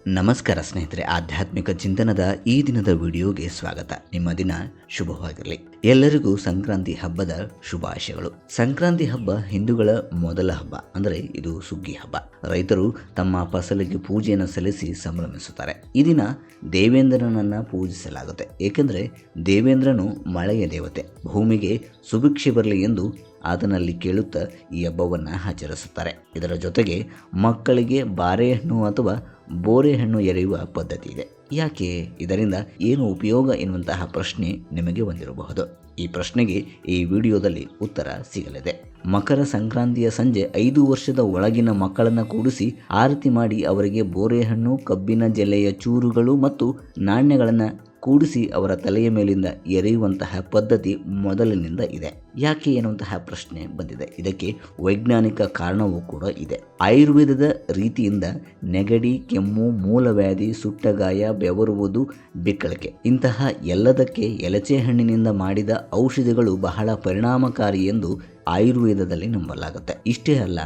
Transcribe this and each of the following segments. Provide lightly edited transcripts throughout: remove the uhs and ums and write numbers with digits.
ನಮಸ್ಕಾರ ಸ್ನೇಹಿತರೆ, ಆಧ್ಯಾತ್ಮಿಕ ಚಿಂತನದ ಈ ದಿನದ ವಿಡಿಯೋಗೆ ಸ್ವಾಗತ. ನಿಮ್ಮ ದಿನ ಶುಭವಾಗಿರಲಿ. ಎಲ್ಲರಿಗೂ ಸಂಕ್ರಾಂತಿ ಹಬ್ಬದ ಶುಭಾಶಯಗಳು. ಸಂಕ್ರಾಂತಿ ಹಬ್ಬ ಹಿಂದೂಗಳ ಮೊದಲ ಹಬ್ಬ, ಅಂದರೆ ಇದು ಸುಗ್ಗಿ ಹಬ್ಬ. ರೈತರು ತಮ್ಮ ಫಸಲಿಗೆ ಪೂಜೆಯನ್ನು ಸಲ್ಲಿಸಿ ಸಂಭ್ರಮಿಸುತ್ತಾರೆ. ಈ ದಿನ ದೇವೇಂದ್ರನನ್ನ ಪೂಜಿಸಲಾಗುತ್ತೆ, ಏಕೆಂದರೆ ದೇವೇಂದ್ರನು ಮಳೆಯ ದೇವತೆ. ಭೂಮಿಗೆ ಸುಭಿಕ್ಷೆ ಬರಲಿ ಎಂದು ಆತನಲ್ಲಿ ಕೇಳುತ್ತಾ ಈ ಹಬ್ಬವನ್ನು ಆಚರಿಸುತ್ತಾರೆ. ಇದರ ಜೊತೆಗೆ ಮಕ್ಕಳಿಗೆ ಬಾರೆಹಣ್ಣು ಅಥವಾ ಬೋರೆಹಣ್ಣು ಎರೆಯುವ ಪದ್ಧತಿ ಇದೆ. ಯಾಕೆ, ಇದರಿಂದ ಏನು ಉಪಯೋಗ ಎನ್ನುವಂತಹ ಪ್ರಶ್ನೆ ನಿಮಗೆ ಬಂದಿರಬಹುದು. ಈ ಪ್ರಶ್ನೆಗೆ ಈ ವಿಡಿಯೋದಲ್ಲಿ ಉತ್ತರ ಸಿಗಲಿದೆ. ಮಕರ ಸಂಕ್ರಾಂತಿಯ ಸಂಜೆ 5 ವರ್ಷದ ಒಳಗಿನ ಮಕ್ಕಳನ್ನು ಕೂಡಿಸಿ ಆರತಿ ಮಾಡಿ ಅವರಿಗೆ ಬೋರೆಹಣ್ಣು, ಕಬ್ಬಿನ ಜಲ್ಲೆಯ ಚೂರುಗಳು ಮತ್ತು ನಾಣ್ಯಗಳನ್ನು ಕೂಡಿಸಿ ಅವರ ತಲೆಯ ಮೇಲಿಂದ ಎರೆಯುವಂತಹ ಪದ್ಧತಿ ಮೊದಲಿನಿಂದ ಇದೆ. ಯಾಕೆ ಎನ್ನುವಂತಹ ಪ್ರಶ್ನೆ ಬಂದಿದೆ. ಇದಕ್ಕೆ ವೈಜ್ಞಾನಿಕ ಕಾರಣವೂ ಕೂಡ ಇದೆ. ಆಯುರ್ವೇದದ ರೀತಿಯಿಂದ ನೆಗಡಿ, ಕೆಮ್ಮು, ಮೂಲವ್ಯಾಧಿ, ಸುಟ್ಟಗಾಯ, ಬೆವರುವುದು, ಬಿಕ್ಕಳಿಕೆ ಇಂತಹ ಎಲ್ಲದಕ್ಕೆ ಎಲಚೆ ಹಣ್ಣಿನಿಂದ ಮಾಡಿದ ಔಷಧಿಗಳು ಬಹಳ ಪರಿಣಾಮಕಾರಿ ಎಂದು ಆಯುರ್ವೇದದಲ್ಲಿ ನಂಬಲಾಗುತ್ತೆ. ಇಷ್ಟೇ ಅಲ್ಲ,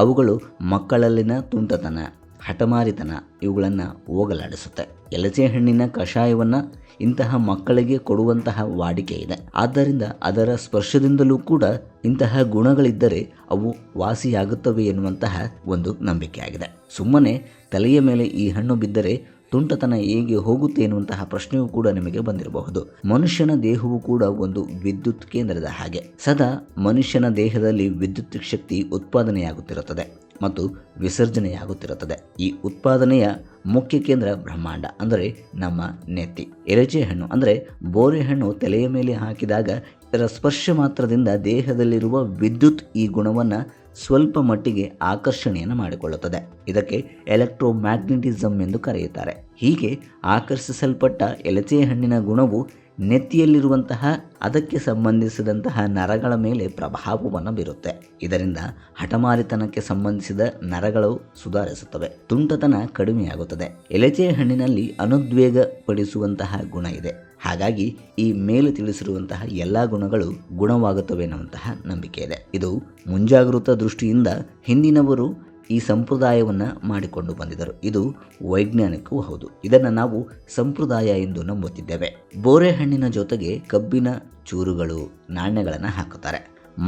ಅವುಗಳು ಮಕ್ಕಳಲ್ಲಿನ ತುಂಟತನ, ಹಠಮಾರಿತನ ಇವುಗಳನ್ನು ಹೋಗಲಾಡಿಸುತ್ತೆ. ಎಲಚೆ ಹಣ್ಣಿನ ಕಷಾಯವನ್ನು ಇಂತಹ ಮಕ್ಕಳಿಗೆ ಕೊಡುವಂತಹ ವಾಡಿಕೆ ಇದೆ. ಆದ್ದರಿಂದ ಅದರ ಸ್ಪರ್ಶದಿಂದಲೂ ಕೂಡ ಇಂತಹ ಗುಣಗಳಿದ್ದರೆ ಅವು ವಾಸಿಯಾಗುತ್ತವೆ ಎನ್ನುವಂತಹ ಒಂದು ನಂಬಿಕೆ ಆಗಿದೆ. ಸುಮ್ಮನೆ ತಲೆಯ ಮೇಲೆ ಈ ಹಣ್ಣು ಬಿದ್ದರೆ ತುಂಟತನ ಹೇಗೆ ಹೋಗುತ್ತೆ ಎನ್ನುವಂತಹ ಪ್ರಶ್ನೆಯೂ ಕೂಡ ನಿಮಗೆ ಬಂದಿರಬಹುದು. ಮನುಷ್ಯನ ದೇಹವು ಕೂಡ ಒಂದು ವಿದ್ಯುತ್ ಕೇಂದ್ರದ ಹಾಗೆ. ಸದಾ ಮನುಷ್ಯನ ದೇಹದಲ್ಲಿ ವಿದ್ಯುತ್ ಶಕ್ತಿ ಉತ್ಪಾದನೆಯಾಗುತ್ತಿರುತ್ತದೆ ಮತ್ತು ವಿಸರ್ಜನೆಯಾಗುತ್ತಿರುತ್ತದೆ. ಈ ಉತ್ಪಾದನೆಯ ಮುಖ್ಯ ಕೇಂದ್ರ ಬ್ರಹ್ಮಾಂಡ, ಅಂದರೆ ನಮ್ಮ ನೆತ್ತಿ. ಎಲಚೆ ಹಣ್ಣು ಅಂದರೆ ಬೋರೆಹಣ್ಣು ತಲೆಯ ಮೇಲೆ ಹಾಕಿದಾಗ ಇದರ ಸ್ಪರ್ಶ ಮಾತ್ರದಿಂದ ದೇಹದಲ್ಲಿರುವ ವಿದ್ಯುತ್ ಈ ಗುಣವನ್ನು ಸ್ವಲ್ಪ ಮಟ್ಟಿಗೆ ಆಕರ್ಷಣೆಯನ್ನು ಮಾಡಿಕೊಳ್ಳುತ್ತದೆ. ಇದಕ್ಕೆ ಎಲೆಕ್ಟ್ರೋಮ್ಯಾಗ್ನೆಟಿಸಮ್ ಎಂದು ಕರೆಯುತ್ತಾರೆ. ಹೀಗೆ ಆಕರ್ಷಿಸಲ್ಪಟ್ಟ ಎಲಚೆ ಹಣ್ಣಿನ ಗುಣವು ನೆತ್ತಿಯಲ್ಲಿರುವಂತಹ ಅದಕ್ಕೆ ಸಂಬಂಧಿಸಿದಂತಹ ನರಗಳ ಮೇಲೆ ಪ್ರಭಾವವನ್ನು ಬೀರುತ್ತೆ. ಇದರಿಂದ ಹಠಮಾರಿತನಕ್ಕೆ ಸಂಬಂಧಿಸಿದ ನರಗಳು ಸುಧಾರಿಸುತ್ತವೆ, ತುಂಟತನ ಕಡಿಮೆಯಾಗುತ್ತದೆ. ಎಲಚೆ ಹಣ್ಣಿನಲ್ಲಿ ಅನುದ್ವೇಗ ಪಡಿಸುವಂತಹ ಗುಣ ಇದೆ. ಹಾಗಾಗಿ ಈ ಮೇಲೆ ತಿಳಿಸಿರುವಂತಹ ಎಲ್ಲ ಗುಣಗಳು ಗುಣವಾಗುತ್ತವೆ ಎನ್ನುವಂತಹ ನಂಬಿಕೆ ಇದೆ. ಇದು ಮುಂಜಾಗೃತ ದೃಷ್ಟಿಯಿಂದ ಹಿಂದಿನವರು ಈ ಸಂಪ್ರದಾಯವನ್ನು ಮಾಡಿಕೊಂಡು ಬಂದಿದ್ದರು. ಇದು ವೈಜ್ಞಾನಿಕವೂ ಹೌದು. ಇದನ್ನು ನಾವು ಸಂಪ್ರದಾಯ ಎಂದು ನಂಬುತ್ತಿದ್ದೇವೆ. ಬೋರೆಹಣ್ಣಿನ ಜೊತೆಗೆ ಕಬ್ಬಿನ ಚೂರುಗಳು, ನಾಣ್ಯಗಳನ್ನು ಹಾಕುತ್ತಾರೆ.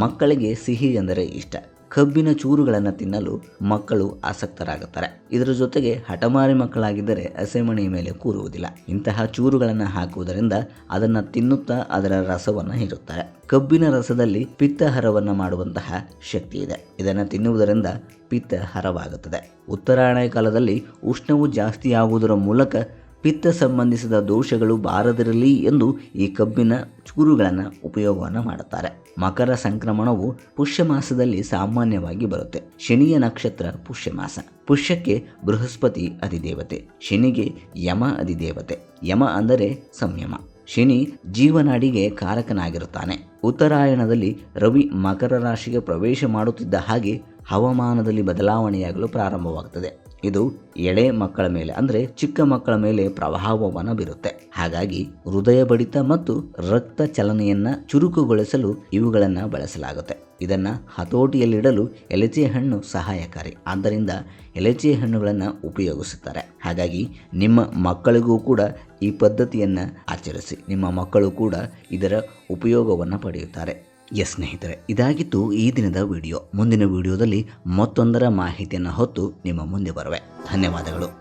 ಮಕ್ಕಳಿಗೆ ಸಿಹಿ ಎಂದರೆ ಇಷ್ಟ. ಕಬ್ಬಿನ ಚೂರುಗಳನ್ನು ತಿನ್ನಲು ಮಕ್ಕಳು ಆಸಕ್ತರಾಗುತ್ತಾರೆ. ಇದರ ಜೊತೆಗೆ ಹಠಮಾರಿ ಮಕ್ಕಳಾಗಿದ್ದರೆ ಹಸೆಮಣೆಯ ಮೇಲೆ ಕೂರುವುದಿಲ್ಲ. ಇಂತಹ ಚೂರುಗಳನ್ನು ಹಾಕುವುದರಿಂದ ಅದನ್ನು ತಿನ್ನುತ್ತಾ ಅದರ ರಸವನ್ನು ಹೀರುತ್ತಾರೆ. ಕಬ್ಬಿನ ರಸದಲ್ಲಿ ಪಿತ್ತಹರವನ್ನು ಮಾಡುವಂತಹ ಶಕ್ತಿ ಇದೆ. ಇದನ್ನು ತಿನ್ನುವುದರಿಂದ ಪಿತ್ತ ಹರವಾಗುತ್ತದೆ. ಉತ್ತರಾಯಣ ಕಾಲದಲ್ಲಿ ಉಷ್ಣವು ಜಾಸ್ತಿ ಆಗುವುದರ ಮೂಲಕ ಪಿತ್ತ ಸಂಬಂಧಿಸಿದ ದೋಷಗಳು ಬಾರದಿರಲಿ ಎಂದು ಈ ಕಬ್ಬಿನ ಚೂರುಗಳನ್ನು ಉಪಯೋಗವನ್ನು ಮಾಡುತ್ತಾರೆ. ಮಕರ ಸಂಕ್ರಮಣವು ಪುಷ್ಯ ಮಾಸದಲ್ಲಿ ಸಾಮಾನ್ಯವಾಗಿ ಬರುತ್ತೆ. ಶನಿಯ ನಕ್ಷತ್ರ ಪುಷ್ಯಮಾಸ. ಪುಷ್ಯಕ್ಕೆ ಬೃಹಸ್ಪತಿ ಅಧಿದೇವತೆ, ಶನಿಗೆ ಯಮ ಅಧಿದೇವತೆ. ಯಮ ಅಂದರೆ ಸಂಯಮ. ಶನಿ ಜೀವನಾಡಿಗೆ ಕಾರಕನಾಗಿರುತ್ತಾನೆ. ಉತ್ತರಾಯಣದಲ್ಲಿ ರವಿ ಮಕರ ರಾಶಿಗೆ ಪ್ರವೇಶ ಮಾಡುತ್ತಿದ್ದ ಹಾಗೆ ಹವಾಮಾನದಲ್ಲಿ ಬದಲಾವಣೆಯಾಗಲು ಪ್ರಾರಂಭವಾಗುತ್ತದೆ. ಇದು ಎಳೆ ಮಕ್ಕಳ ಮೇಲೆ, ಅಂದರೆ ಚಿಕ್ಕ ಮಕ್ಕಳ ಮೇಲೆ ಪ್ರಭಾವವನ್ನು ಬೀರುತ್ತೆ. ಹಾಗಾಗಿ ಹೃದಯ ಬಡಿತ ಮತ್ತು ರಕ್ತ ಚಲನೆಯನ್ನು ಚುರುಕುಗೊಳಿಸಲು ಇವುಗಳನ್ನು ಬಳಸಲಾಗುತ್ತೆ. ಇದನ್ನು ಹತೋಟಿಯಲ್ಲಿಡಲು ಎಲಚೆ ಹಣ್ಣು ಸಹಾಯಕಾರಿ. ಆದ್ದರಿಂದ ಎಲಚೆ ಹಣ್ಣುಗಳನ್ನು ಉಪಯೋಗಿಸುತ್ತಾರೆ. ಹಾಗಾಗಿ ನಿಮ್ಮ ಮಕ್ಕಳಿಗೂ ಕೂಡ ಈ ಪದ್ಧತಿಯನ್ನು ಆಚರಿಸಿ. ನಿಮ್ಮ ಮಕ್ಕಳು ಕೂಡ ಇದರ ಉಪಯೋಗವನ್ನು ಪಡೆಯುತ್ತಾರೆ. ಸ್ನೇಹಿತರೆ, ಇದಾಗಿತ್ತು ಈ ದಿನದ ವಿಡಿಯೋ. ಮುಂದಿನ ವಿಡಿಯೋದಲ್ಲಿ ಮತ್ತೊಂದರ ಮಾಹಿತಿಯನ್ನು ಹೊತ್ತು ನಿಮ್ಮ ಮುಂದೆ ಬರುವೆ. ಧನ್ಯವಾದಗಳು.